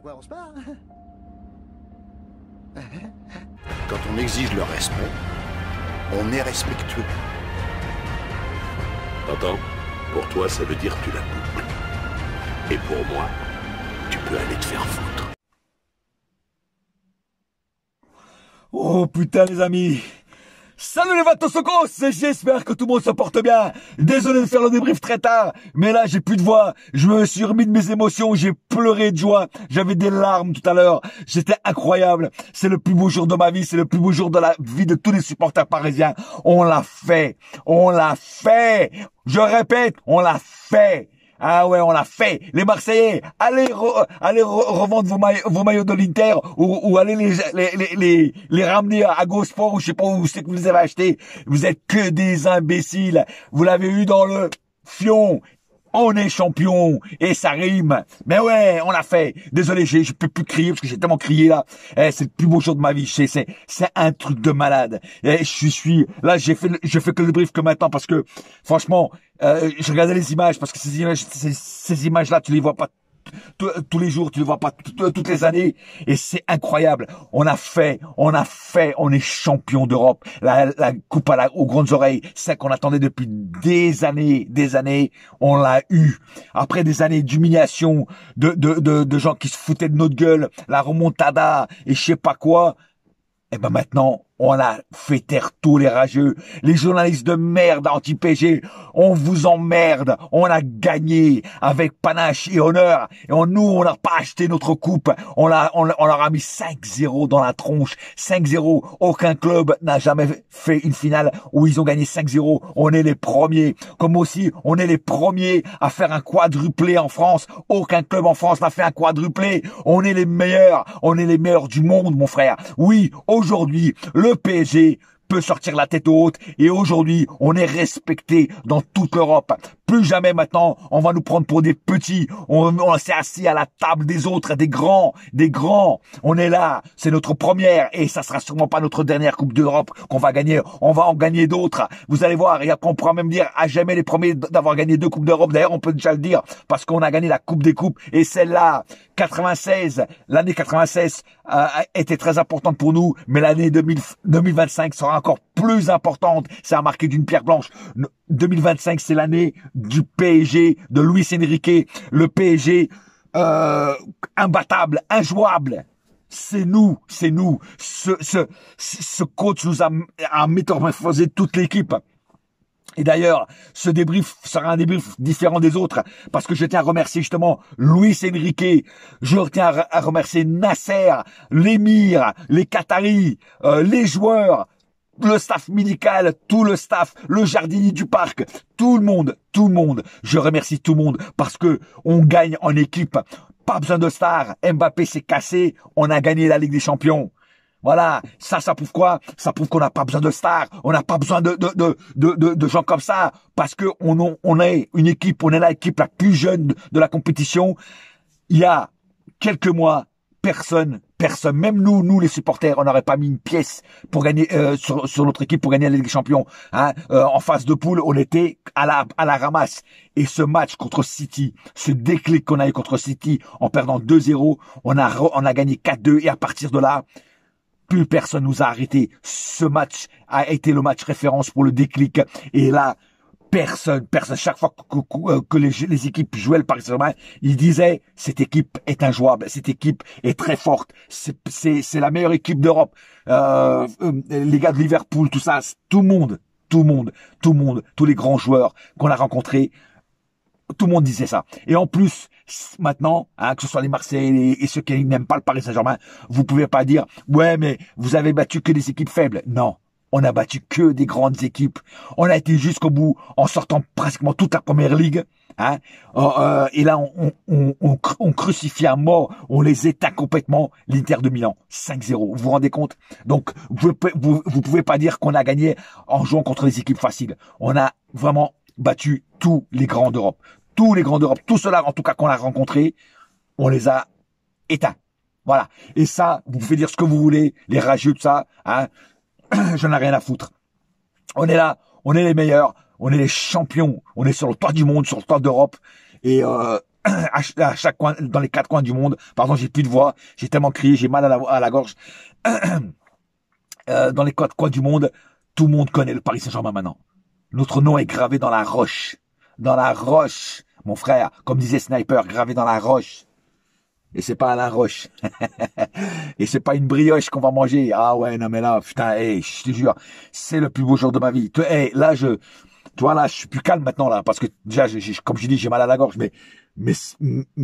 quoi on se bat. Quand on exige le respect, on est respectueux. T'entends? Pour toi, ça veut dire que tu la boucles. Et pour moi, tu peux aller te faire foutre. Oh putain les amis. Salut les Vatosokos, j'espère que tout le monde se porte bien. Désolé de faire le débrief très tard, mais là j'ai plus de voix. Je me suis remis de mes émotions, j'ai pleuré de joie. J'avais des larmes tout à l'heure. C'était incroyable. C'est le plus beau jour de ma vie, c'est le plus beau jour de la vie de tous les supporters parisiens. On l'a fait. On l'a fait. Je répète, on l'a fait. Ah ouais, on l'a fait. Les Marseillais, allez revendre vos maillots de l'Inter ou allez les ramener à GoSport ou je sais pas où c'est que vous les avez achetés. Vous êtes que des imbéciles. Vous l'avez eu dans le fion. On est champion et ça rime. Mais ouais, on l'a fait. Désolé, je peux plus crier parce que j'ai tellement crié là. C'est le plus beau jour de ma vie. C'est un truc de malade. Et je suis là, je fais que le brief que maintenant parce que franchement, je regardais les images parce que ces images là, tu les vois pas tous les jours, tu le vois pas toutes les années, et c'est incroyable. On est champion d'Europe. La coupe aux grandes oreilles, c'est qu'on attendait depuis des années, on l'a eu. Après des années d'humiliation, de gens qui se foutaient de notre gueule, la remontada et je sais pas quoi, et ben maintenant, on a fait taire tous les rageux, les journalistes de merde anti-PG, on vous emmerde, on a gagné avec panache et honneur, et nous, on n'a pas acheté notre coupe, on leur a mis 5-0 dans la tronche, 5-0, aucun club n'a jamais fait une finale où ils ont gagné 5-0, on est les premiers, comme aussi, on est les premiers à faire un quadruplé en France, aucun club en France n'a fait un quadruplé, on est les meilleurs du monde, mon frère, oui, aujourd'hui, le PSG peut sortir la tête haute et aujourd'hui, on est respecté dans toute l'Europe. Plus jamais maintenant, on va nous prendre pour des petits. On s'est assis à la table des autres, des grands. On est là, c'est notre première et ça sera sûrement pas notre dernière Coupe d'Europe qu'on va gagner. On va en gagner d'autres. Vous allez voir, et après on pourra même dire à jamais les premiers d'avoir gagné 2 Coupes d'Europe. D'ailleurs, on peut déjà le dire parce qu'on a gagné la Coupe des Coupes et celle-là, l'année 96 était très importante pour nous, mais l'année 2025 sera encore plus importante. Ça a marqué d'une pierre blanche. 2025, c'est l'année du PSG, de Luis Enrique, le PSG imbattable, injouable. C'est nous. Ce coach nous a métamorphosé toute l'équipe. Et d'ailleurs, ce débrief sera un débrief différent des autres, parce que je tiens à remercier justement Luis Enrique, je tiens à remercier Nasser, l'émir, les Qataris, les joueurs, le staff médical, tout le staff, le jardinier du parc, tout le monde. Je remercie tout le monde parce que on gagne en équipe. Pas besoin de stars. Mbappé s'est cassé. On a gagné la Ligue des Champions. Voilà. Ça prouve quoi? Ça prouve qu'on n'a pas besoin de stars. On n'a pas besoin de gens comme ça parce que on est une équipe. On est l'équipe la plus jeune de la compétition. Il y a quelques mois, personne, même nous les supporters, on n'aurait pas mis une pièce pour gagner sur notre équipe pour gagner la Ligue des Champions. En phase de poule, on était à la ramasse. Et ce match contre City, ce déclic qu'on a eu contre City en perdant 2-0, on a gagné 4-2 et à partir de là, plus personne nous a arrêté. Ce match a été le match référence pour le déclic. Et là, personne. Chaque fois que les équipes jouaient le Paris Saint-Germain, ils disaient cette équipe est injouable, cette équipe est très forte, c'est la meilleure équipe d'Europe. Les gars de Liverpool, tout ça, tout le monde, tous les grands joueurs qu'on a rencontrés, tout le monde disait ça. Et en plus, maintenant, que ce soit les Marseillais et ceux qui n'aiment pas le Paris Saint-Germain, vous pouvez pas dire ouais mais vous avez battu que des équipes faibles. Non. On a battu que des grandes équipes. On a été jusqu'au bout en sortant pratiquement toute la première ligue. Et là, on crucifie à mort, on les éteint complètement. L'Inter de Milan, 5-0. Vous vous rendez compte? Donc, vous pouvez pas dire qu'on a gagné en jouant contre les équipes faciles. On a vraiment battu tous les grands d'Europe. Tous ceux-là, en tout cas, qu'on a rencontrés, on les a éteints. Voilà. Et ça, vous pouvez dire ce que vous voulez, les rageux de ça, j'en ai rien à foutre. On est là, on est les meilleurs, on est les champions, on est sur le toit du monde, sur le toit d'Europe. Et à chaque coin, dans les 4 coins du monde. Pardon, j'ai plus de voix. J'ai tellement crié, j'ai mal à la gorge. Dans les 4 coins du monde, tout le monde connaît le Paris Saint-Germain maintenant. Notre nom est gravé dans la roche. Dans la roche, mon frère. Comme disait Sniper, gravé dans la roche. Et c'est pas à la roche. Et c'est pas une brioche qu'on va manger. Ah ouais, non mais là, putain, hey, je te jure, c'est le plus beau jour de ma vie. Hey, là, tu vois, là, je suis plus calme maintenant, là, parce que déjà, comme je dis, j'ai mal à la gorge, mais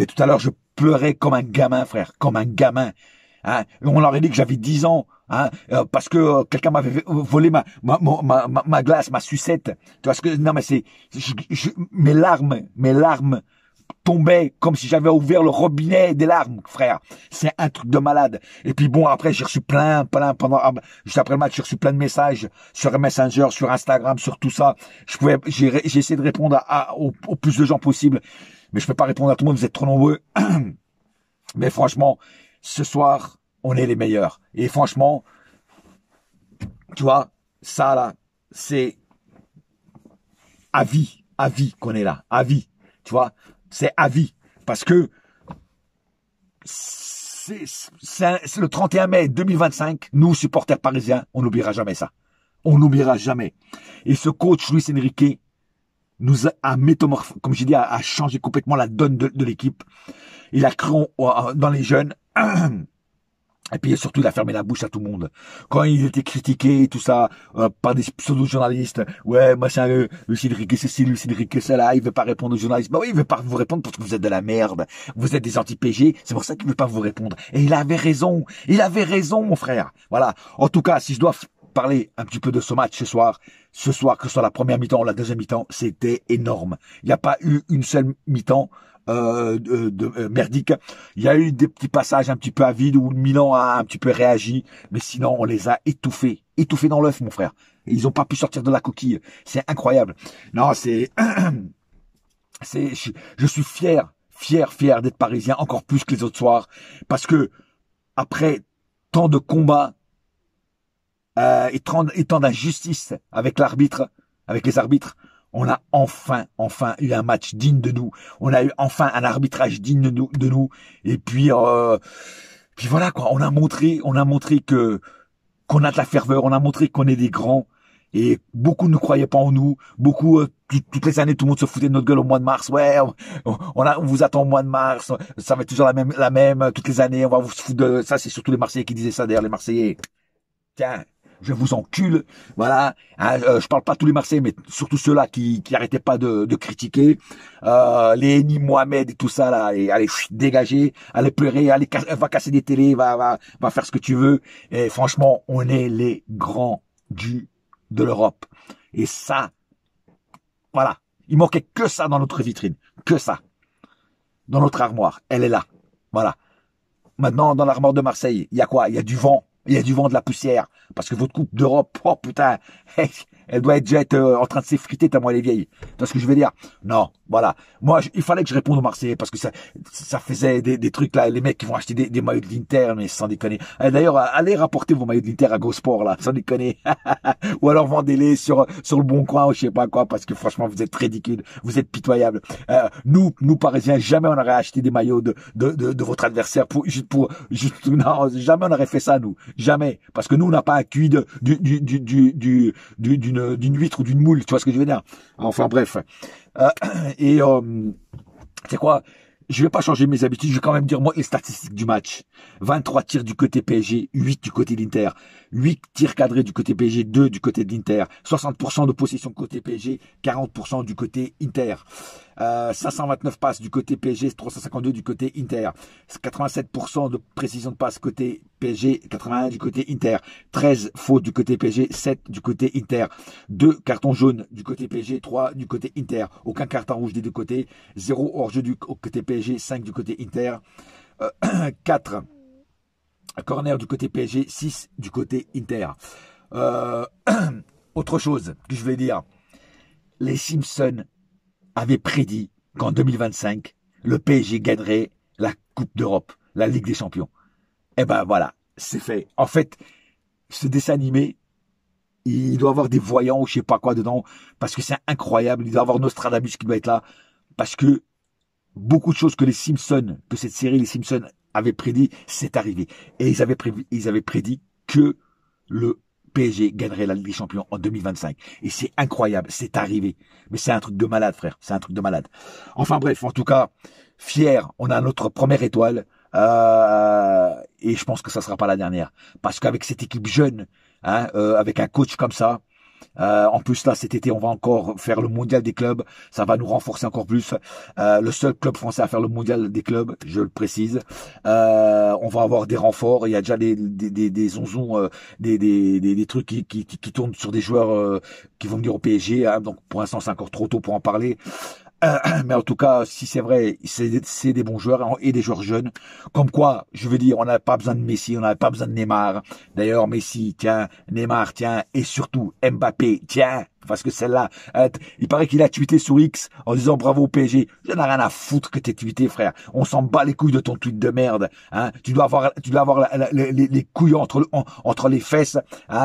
tout à l'heure, je pleurais comme un gamin, frère, comme un gamin. Hein, on leur a dit que j'avais 10 ans, hein, parce que quelqu'un m'avait volé ma glace, ma sucette. Tu vois ce que, non mais c'est, mes larmes tombait comme si j'avais ouvert le robinet des larmes, frère. C'est un truc de malade. Et puis bon, après, j'ai reçu juste après le match, j'ai reçu plein de messages sur Messenger, sur Instagram, sur tout ça. J'ai essayé de répondre au plus de gens possible. Mais je peux pas répondre à tout le monde, vous êtes trop nombreux. Mais franchement, ce soir, on est les meilleurs. Et franchement, tu vois, ça là, c'est à vie qu'on est là, à vie. Tu vois, c'est à vie. Parce que c'est le 31 mai 2025, nous, supporters parisiens, on n'oubliera jamais ça. On n'oubliera jamais. Et ce coach, Luis Enrique, nous a métamorphosé, comme j'ai dit, a changé complètement la donne de l'équipe. Il a cru dans les jeunes. Et puis surtout, il a fermé la bouche à tout le monde. Quand il était critiqué et tout ça par des pseudo-journalistes, ouais, machin, Luis Enrique ceci, Luis Enrique cela, il veut pas répondre aux journalistes. Bah oui, il veut pas vous répondre parce que vous êtes de la merde. Vous êtes des anti-PG, c'est pour ça qu'il veut pas vous répondre. Et il avait raison, mon frère. Voilà. En tout cas, si je dois parler un petit peu de ce match ce soir, que ce soit la première mi-temps ou la deuxième mi-temps, c'était énorme. Il n'y a pas eu une seule mi-temps merdique. Il y a eu des petits passages un petit peu à vide où le Milan a un petit peu réagi, mais sinon on les a étouffés dans l'œuf, mon frère. Et ils ont pas pu sortir de la coquille. C'est incroyable. Non, je suis fier d'être parisien encore plus que les autres soirs, parce que après tant de combats et tant d'injustice avec les arbitres, on a enfin eu un match digne de nous. On a eu enfin un arbitrage digne de nous. Et puis voilà quoi. On a montré qu'on a de la ferveur. On a montré qu'on est des grands. Et beaucoup ne croyaient pas en nous. Beaucoup, toutes les années, tout le monde se foutait de notre gueule au mois de mars. Ouais, on vous attend au mois de mars. Ça va être toujours la même. Toutes les années, on va vous foutre de ça. C'est surtout les Marseillais qui disaient ça. D'ailleurs, les Marseillais. Tiens. Je vous encule, voilà. Je parle pas tous les Marseillais, mais surtout ceux-là qui arrêtaient pas de critiquer. Les Eni Mohamed et tout ça là, et allez dégager, allez pleurer, va casser des télés, va faire ce que tu veux. Et franchement, on est les grands de l'Europe. Et ça, voilà. Il manquait que ça dans notre vitrine, que ça, dans notre armoire. Elle est là, voilà. Maintenant, dans l'armoire de Marseille, il y a quoi? Il y a du vent. Il y a du vent, de la poussière. Parce que votre coupe d'Europe, oh putain, elle doit déjà être en train de s'effriter tellement elle est vieille. Tu vois ce que je veux dire? Non, voilà. Moi, il fallait que je réponde aux Marseillais parce que ça faisait des trucs là. Les mecs qui vont acheter des maillots de l'Inter, mais sans déconner. D'ailleurs, allez rapporter vos maillots de l'Inter à GoSport là, sans déconner. Ou alors vendez-les sur le Bon Coin ou je sais pas quoi, parce que franchement, vous êtes ridicules, vous êtes pitoyables. Nous Parisiens, jamais on aurait acheté des maillots de votre adversaire non, jamais on aurait fait ça nous, jamais, parce que nous on n'a pas un QI d'une huître ou d'une moule, tu vois ce que je veux dire? Enfin bref. C'est quoi? Je vais pas changer mes habitudes, je vais quand même dire moi les statistiques du match. 23 tirs du côté PSG, 8 du côté de l'Inter. 8 tirs cadrés du côté PSG, 2 du côté de l'Inter. 60% de possession côté PSG, 40% du côté Inter. 529 passes du côté PSG, 352 du côté Inter. 87% de précision de passe côté PSG, 81 du côté Inter. 13 fautes du côté PSG, 7 du côté Inter. 2 cartons jaunes du côté PSG, 3 du côté Inter. Aucun carton rouge des deux côtés. 0 hors-jeu du côté PSG, 5 du côté Inter. 4 corner du côté PSG, 6 du côté Inter. Autre chose que je voulais dire. Les Simpsons avaient prédit qu'en 2025, le PSG gagnerait la Coupe d'Europe, la Ligue des Champions. Eh ben voilà, c'est fait. En fait, ce dessin animé, il doit avoir des voyants ou je sais pas quoi dedans, parce que c'est incroyable. Il doit avoir Nostradamus qui doit être là, parce que beaucoup de choses que cette série, les Simpsons, avaient prédit, c'est arrivé. Et ils avaient prédit que le PSG gagnerait la Ligue des Champions en 2025. Et c'est incroyable, c'est arrivé. Mais c'est un truc de malade, frère, c'est un truc de malade. Enfin bref, en tout cas, fier, on a notre première étoile. Et je pense que ça sera pas la dernière. Parce qu'avec cette équipe jeune, avec un coach comme ça, en plus là cet été on va encore faire le mondial des clubs, ça va nous renforcer encore plus. Le seul club français à faire le mondial des clubs, je le précise. On va avoir des renforts, il y a déjà des zonzons, des trucs qui tournent sur des joueurs qui vont venir au PSG, donc pour l'instant c'est encore trop tôt pour en parler. Mais en tout cas, si c'est vrai, c'est des bons joueurs et des joueurs jeunes. Comme quoi, je veux dire, on n'avait pas besoin de Messi, on n'avait pas besoin de Neymar. D'ailleurs, Messi, tiens, Neymar, tiens, et surtout Mbappé, tiens, parce que celle-là, il paraît qu'il a tweeté sur X en disant bravo au PSG. Je n'ai rien à foutre que t'aies tweeté, frère. On s'en bat les couilles de ton tweet de merde. Tu dois avoir les couilles entre les fesses,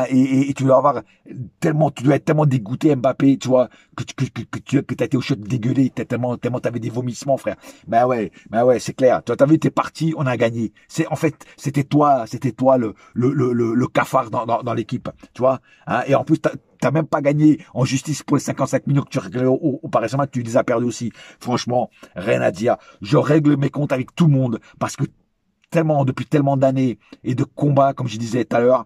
et tu dois être tellement dégoûté, Mbappé, tu vois, que t'as été au shot dégueulé, tellement t'avais des vomissements, frère. Ben ouais, c'est clair. Toi, t'as vu, t'es parti, on a gagné. En fait, c'était toi le cafard dans l'équipe, tu vois, et en plus, t'as même pas gagné en justice pour les 55 millions que tu réglais au Paris Saint-Germain, tu les as perdus aussi. Franchement, rien à dire. Je règle mes comptes avec tout le monde parce que depuis tellement d'années et de combats, comme je disais tout à l'heure,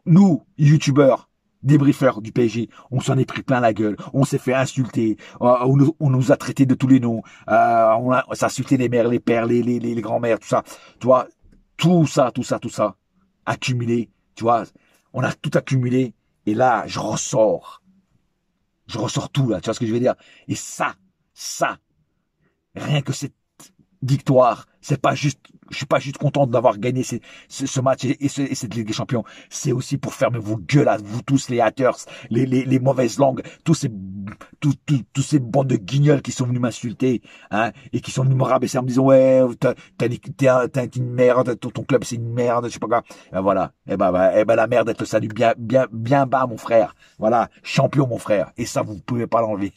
nous, youtubeurs, débriefeurs du PSG, on s'en est pris plein la gueule, on s'est fait insulter, on nous a traités de tous les noms, on s'est insulté les mères, les pères, les grands-mères, tout ça. Tu vois, tout ça, accumulé, tu vois. On a tout accumulé et là, je ressors tout là, tu vois ce que je veux dire? Et ça, rien que cette victoire, je suis pas juste content d'avoir gagné ce match et cette Ligue des Champions. C'est aussi pour fermer vos gueules à vous tous les haters, les mauvaises langues, tous ces bandes de guignols qui sont venus m'insulter, et qui sont venus me rabaisser en me disant ouais, t'es une merde, ton club c'est une merde, je sais pas quoi. Ben voilà, et ben la merde elle te salue bien bas mon frère. Voilà, champion mon frère. Et ça vous pouvez pas l'enlever.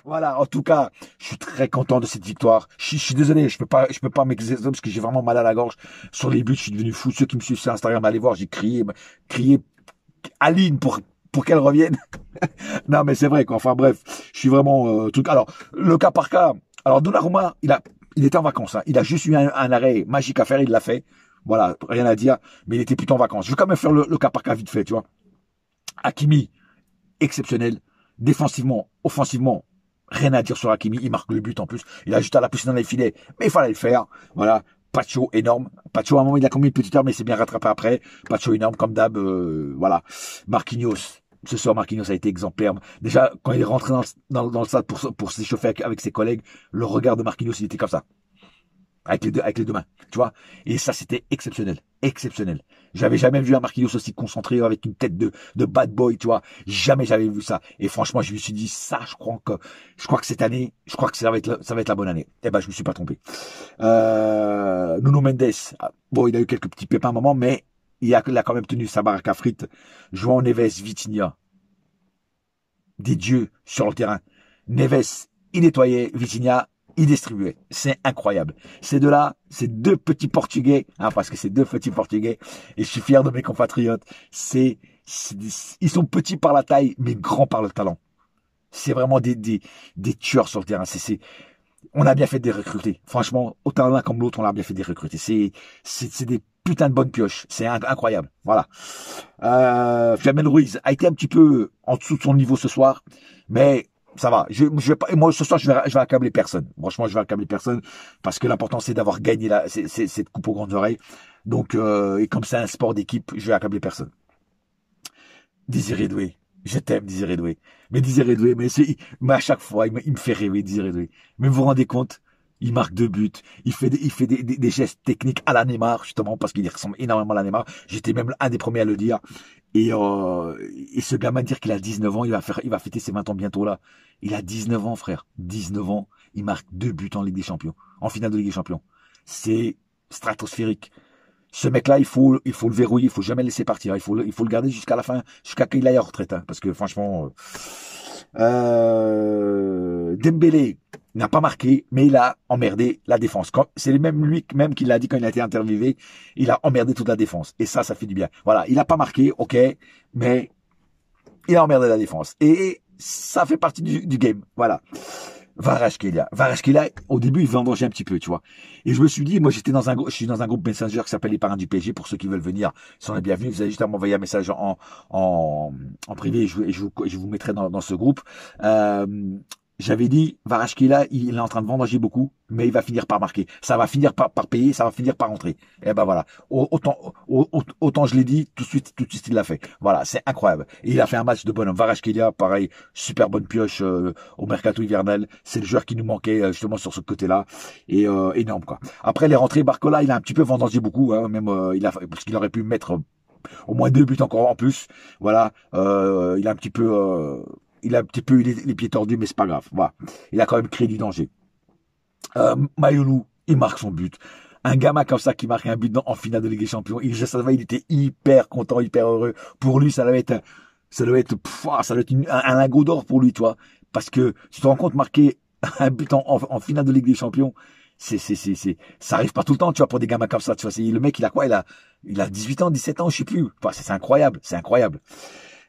Voilà, en tout cas, je suis très content de cette victoire. Je suis désolé, je peux pas m'exercer parce que j'ai vraiment mal à la gorge sur les buts. Je suis devenu fou. Ceux qui me suivent sur Instagram, allez voir, j'ai crié Aline pour qu'elle revienne. Non, mais c'est vrai quoi. Enfin bref, je suis vraiment truc. Alors le cas par cas. Alors Donnarumma, il était en vacances. Il a juste eu un arrêt magique à faire. Il l'a fait. Voilà, rien à dire. Mais il était plutôt en vacances. Je vais quand même faire le cas par cas vite fait, tu vois. Hakimi, exceptionnel. Défensivement, offensivement, rien à dire sur Hakimi. Il marque le but en plus. Il a juste à la pousser dans les filets. Mais il fallait le faire. Voilà. Pacho énorme. Pacho à un moment il a commis une petite heure mais c'est bien rattrapé après. Pacho énorme comme d'hab. Voilà. Marquinhos. Ce soir Marquinhos a été exemplaire. Déjà quand il est rentré dans le stade pour s'échauffer avec ses collègues, le regard de Marquinhos il était comme ça. Avec les deux mains, tu vois. Et ça, c'était exceptionnel. Exceptionnel. J'avais jamais vu un Marquinhos aussi concentré avec une tête de bad boy, tu vois. Jamais j'avais vu ça. Et franchement, je me suis dit, ça, je crois que cette année, je crois que ça va être la bonne année. Eh ben, je me suis pas trompé. Nuno Mendes, bon, il a eu quelques petits pépins à un moment, mais il a quand même tenu sa baraque à frites. João Neves, Vitinha. Des dieux sur le terrain. Neves, il nettoyait. Vitinha, il distribuait. C'est incroyable. Ces deux-là, ces deux petits Portugais, parce que c'est deux petits Portugais, et je suis fier de mes compatriotes, ils sont petits par la taille, mais grands par le talent. C'est vraiment des tueurs sur le terrain. On a bien fait de les recruter. Franchement, autant l'un comme l'autre, on a bien fait de les recruter. C'est des putains de bonnes pioches. C'est incroyable. Voilà. Flamel Ruiz a été un petit peu en dessous de son niveau ce soir, mais ça va. Moi, ce soir, je vais accabler personne. Franchement, je vais accabler personne parce que l'important, c'est d'avoir gagné cette coupe aux grandes oreilles. Donc, et comme c'est un sport d'équipe, je vais accabler personne. Désiré Doué. Je t'aime, Désiré Doué. Mais Désiré Doué, mais à chaque fois, il me fait rêver, Désiré Doué. Mais vous vous rendez compte? Il marque 2 buts. Il fait des gestes techniques à la Neymar, justement, parce qu'il ressemble énormément à la Neymar. J'étais même un des premiers à le dire. Et ce gamin dire qu'il a 19 ans, il va fêter ses 20 ans bientôt, là. Il a 19 ans, frère. 19 ans. Il marque 2 buts en Ligue des Champions. En finale de Ligue des Champions. C'est stratosphérique. Ce mec-là, il faut le verrouiller. Il faut jamais le laisser partir. Il faut le garder jusqu'à la fin, jusqu'à qu'il aille en retraite, parce que franchement, Dembélé n'a pas marqué, mais il a emmerdé la défense. C'est même lui même qui l'a dit quand il a été interviewé. Il a emmerdé toute la défense. Et ça fait du bien. Voilà, il a pas marqué, ok, mais il a emmerdé la défense. Et ça fait partie du game. Voilà. Kvaratskhelia, au début, il vendangeait un petit peu, tu vois. Et je me suis dit, moi, je suis dans un groupe Messenger qui s'appelle les parrains du PSG. Pour ceux qui veulent venir, ils sont les bienvenus. Vous avez juste à m'envoyer un message en privé et je vous mettrai dans ce groupe. J'avais dit, Kvaratskhelia, il est en train de vendanger beaucoup, mais il va finir par marquer. Ça va finir par payer, ça va finir par rentrer. Et ben voilà. Autant je l'ai dit, tout de suite, il l'a fait. Voilà, c'est incroyable. Et il a fait un match de bonhomme. Kvaratskhelia, pareil, super bonne pioche au mercato hivernal. C'est le joueur qui nous manquait justement sur ce côté-là. Et énorme, quoi. Après les rentrées, Barcola, il a un petit peu vendangé beaucoup, hein, même parce qu'il aurait pu mettre au moins 2 buts encore en plus. Voilà, il a un petit peu eu les pieds tordus, mais c'est pas grave. Voilà. Il a quand même créé du danger. Mayolu, il marque son but. Un gamin comme ça qui marque un but en finale de Ligue des Champions, il était hyper content, hyper heureux. Pour lui, ça doit être un lingot d'or pour lui, toi. Parce que tu te rends compte, marquer un but en finale de Ligue des Champions, ça arrive pas tout le temps, tu vois, pour des gamins comme ça. Tu vois, le mec, il a quoi? Il a 18 ans, 17 ans, je sais plus. Enfin, c'est incroyable, c'est incroyable.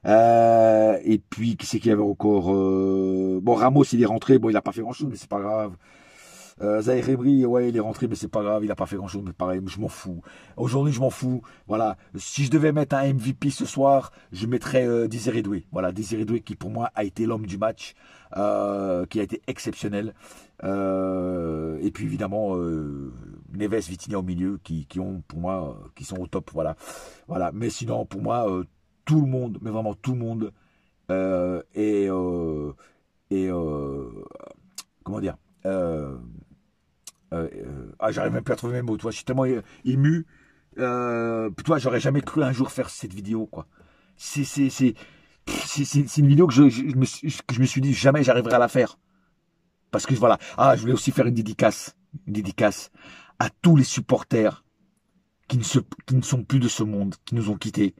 Et puis qui c'est qu'il y avait encore bon, Ramos il est rentré, bon il a pas fait grand chose mais c'est pas grave. Zaïre Emery, ouais il est rentré mais c'est pas grave, il a pas fait grand chose mais pareil, je m'en fous. Aujourd'hui je m'en fous. Voilà, si je devais mettre un MVP ce soir, je mettrais Désiré Doué. Voilà, Désiré Doué qui pour moi a été l'homme du match, qui a été exceptionnel. Et puis évidemment Neves, Vitinha au milieu qui ont pour moi qui sont au top. Voilà, mais sinon pour moi tout le monde, mais vraiment tout le monde, comment dire, j'arrive même plus à trouver mes mots, toi, je suis tellement ému, toi, j'aurais jamais cru un jour faire cette vidéo, quoi. C'est une vidéo que je me suis dit, jamais j'arriverai à la faire. Parce que voilà, je voulais aussi faire une dédicace à tous les supporters qui ne sont plus de ce monde, qui nous ont quittés,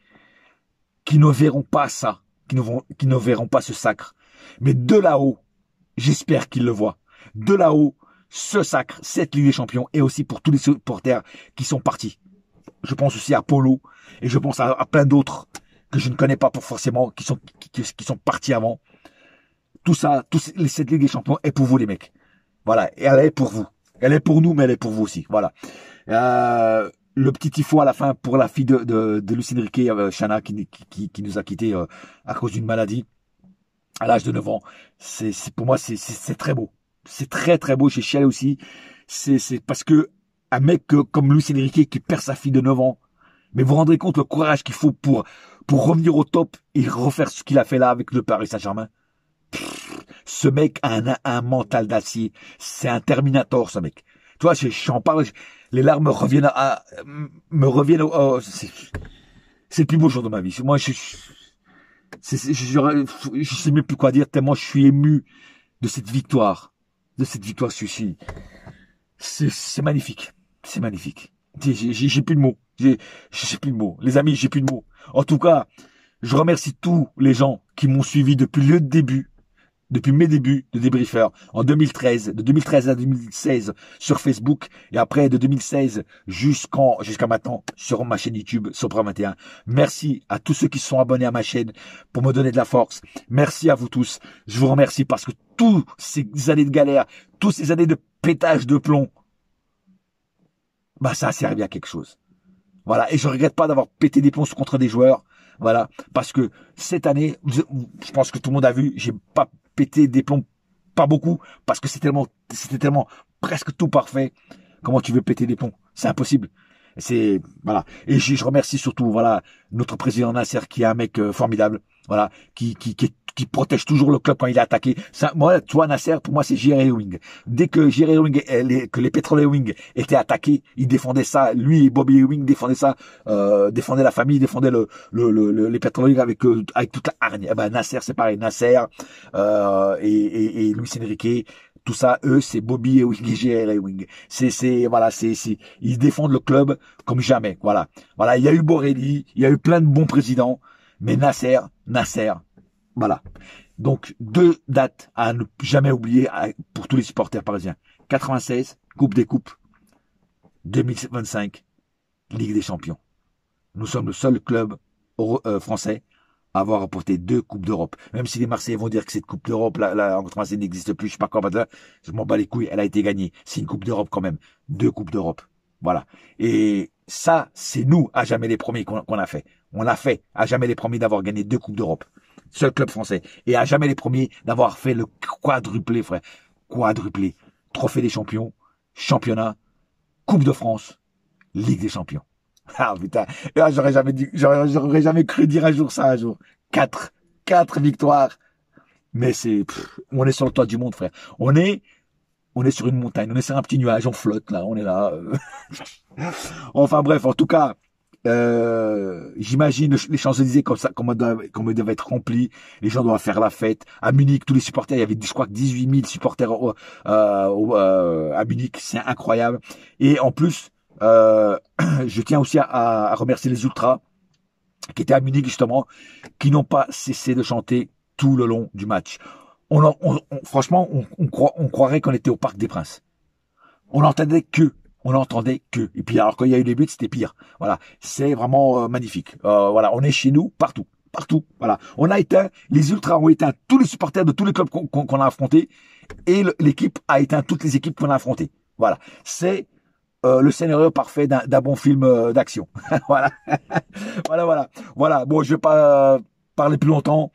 qui ne verront pas ça, qui ne verront pas ce sacre. Mais de là-haut, j'espère qu'ils le voient. De là-haut, ce sacre, cette Ligue des Champions, et aussi pour tous les supporters qui sont partis. Je pense aussi à Polo, et je pense à plein d'autres que je ne connais pas pour forcément, qui sont partis avant. Tout ça, cette Ligue des Champions est pour vous les mecs. Voilà, et elle est pour vous. Elle est pour nous, mais elle est pour vous aussi. Voilà. Le petit tifo à la fin pour la fille de Luis Enrique, Shana, qui nous a quittés à cause d'une maladie à l'âge de 9 ans. Pour moi, c'est très beau. C'est très très beau. J'ai chialé aussi. C'est parce que un mec comme Luis Enrique qui perd sa fille de 9 ans, mais vous vous rendez compte le courage qu'il faut pour revenir au top et refaire ce qu'il a fait là avec le Paris Saint-Germain. Ce mec a un mental d'acier. C'est un Terminator, ce mec. Tu vois, j'en parle, les larmes me reviennent. C'est le plus beau jour de ma vie. Moi, je sais même plus quoi dire tellement je suis ému de cette victoire. C'est magnifique. C'est magnifique. J'ai plus de mots. J'ai plus de mots. Les amis, j'ai plus de mots. En tout cas, je remercie tous les gens qui m'ont suivi depuis le début. Depuis mes débuts de débriefeur en 2013, de 2013 à 2016 sur Facebook et après de 2016 jusqu'à maintenant sur ma chaîne YouTube Sopra 21. Merci à tous ceux qui se sont abonnés à ma chaîne pour me donner de la force. Merci à vous tous. Je vous remercie parce que toutes ces années de galère, toutes ces années de pétage de plomb, ça a servi à quelque chose. Voilà, et je regrette pas d'avoir pété des plombs contre des joueurs. Voilà, parce que cette année, je pense que tout le monde a vu, j'ai pas pété des plombs, pas beaucoup, parce que c'était tellement presque tout parfait. Comment tu veux péter des plombs? C'est impossible. Voilà. Et je remercie surtout, voilà, notre président Nasser, qui est un mec formidable, voilà, qui protège toujours le club quand il est attaqué. Ça, moi, toi, Nasser, pour moi, c'est J.R. Ewing. Dès que J.R. Ewing, que les Petrol Ewing étaient attaqués, il défendait ça. Lui et Bobby Ewing défendaient ça, défendaient la famille, défendaient les Petrol Ewing avec toute la hargne. Nasser, c'est pareil. Nasser, et Luis Enrique. Tout ça, eux, c'est Bobby Ewing et J.R. Ewing. Ils défendent le club comme jamais. Voilà. Voilà. Il y a eu Borelli, il y a eu plein de bons présidents, mais Nasser, voilà. Donc, 2 dates à ne jamais oublier pour tous les supporters parisiens. 96, Coupe des Coupes. 2025, Ligue des Champions. Nous sommes le seul club français à avoir remporté 2 Coupes d'Europe. Même si les Marseillais vont dire que cette Coupe d'Europe, en 96 n'existe plus, je sais pas quoi, je m'en bats les couilles, elle a été gagnée. C'est une Coupe d'Europe quand même. 2 Coupes d'Europe. Voilà. Et ça, c'est nous, à jamais les premiers qu'on a fait. On a fait, à jamais les premiers d'avoir gagné 2 Coupes d'Europe. Seul club français. Et à jamais les premiers d'avoir fait le quadruplé, frère. Quadruplé. Trophée des champions, championnat, Coupe de France, Ligue des champions. Ah putain, j'aurais jamais cru dire un jour ça un jour. 4 victoires. Mais on est sur le toit du monde, frère. On est sur une montagne, on est sur un petit nuage, on flotte là, on est là. Enfin bref, en tout cas, j'imagine les Champs-Élysées comme ça, comme ils doivent être remplis. Les gens doivent faire la fête. À Munich, tous les supporters, il y avait, je crois, 18 000 supporters à Munich. C'est incroyable. Et en plus, je tiens aussi à remercier les Ultras qui étaient à Munich justement, qui n'ont pas cessé de chanter tout le long du match. Franchement, on croirait qu'on était au Parc des Princes. On n'entendait que. Et puis alors quand il y a eu les buts, c'était pire. Voilà, c'est vraiment magnifique. Voilà, on est chez nous partout. Voilà, on a éteint, les Ultras ont éteint tous les supporters de tous les clubs qu'on a affrontés, et l'équipe a éteint toutes les équipes qu'on a affrontées. Voilà, c'est le scénario parfait d'un bon film d'action. Voilà. Voilà. Bon, je vais pas parler plus longtemps.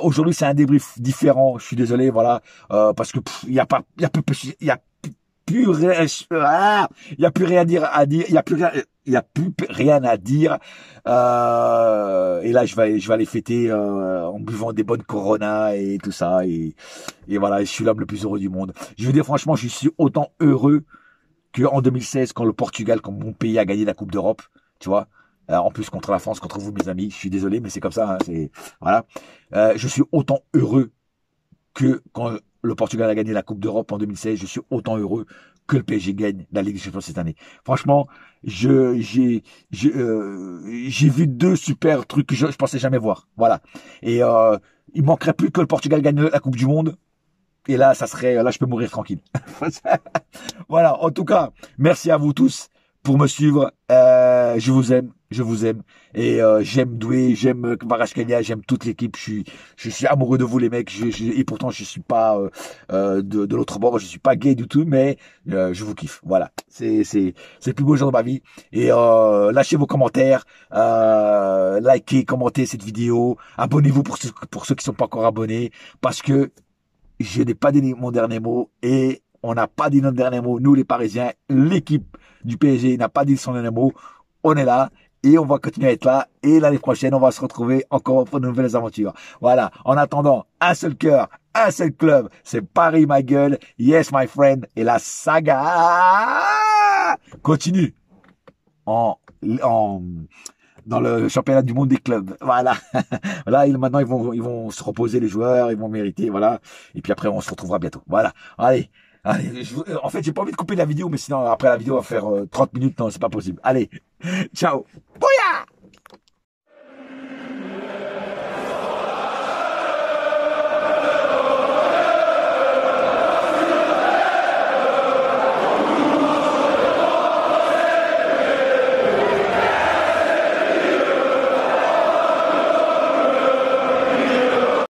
Aujourd'hui, c'est un débrief différent. Je suis désolé, voilà, parce que il y a plus rien à dire. Et là, je vais aller fêter en buvant des bonnes Corona et tout ça. Et voilà, je suis l'homme le plus heureux du monde. Je veux dire, franchement, je suis autant heureux qu'en 2016, quand le Portugal, quand mon pays a gagné la Coupe d'Europe, tu vois. En plus, contre la France, contre vous, mes amis. Je suis désolé, mais c'est comme ça. Hein, voilà. Je suis autant heureux que quand le Portugal a gagné la Coupe d'Europe en 2016. Je suis autant heureux que le PSG gagne la Ligue des Champions cette année. Franchement, j'ai vu 2 super trucs que je pensais jamais voir. Voilà. Et il manquerait plus que le Portugal gagne la Coupe du Monde. Et là, je peux mourir tranquille. Voilà. En tout cas, merci à vous tous pour me suivre. Je vous aime. Et j'aime Doué, j'aime Kvaratskhelia, j'aime toute l'équipe. Je suis amoureux de vous, les mecs. Et pourtant, je suis pas de l'autre bord. Je suis pas gay du tout, mais je vous kiffe. Voilà. C'est le plus beau jour de ma vie. Et lâchez vos commentaires, likez, commentez cette vidéo. Abonnez-vous pour ceux qui sont pas encore abonnés, parce que je n'ai pas dit mon dernier mot et on n'a pas dit notre dernier mot. Nous, les Parisiens, l'équipe du PSG n'a pas dit son dernier mot. On est là et on va continuer à être là. Et l'année prochaine, on va se retrouver encore pour de nouvelles aventures. Voilà. En attendant, un seul cœur, un seul club. C'est Paris, ma gueule. Yes, my friend. Et la saga continue dans le championnat du monde des clubs. Voilà. Là, maintenant, ils vont se reposer, les joueurs, ils vont mériter, voilà. Et puis après, on se retrouvera bientôt. Voilà. Allez. En fait, j'ai pas envie de couper la vidéo, mais sinon, après la vidéo, on va faire 30 minutes. Non, c'est pas possible. Allez. Ciao. Bouya!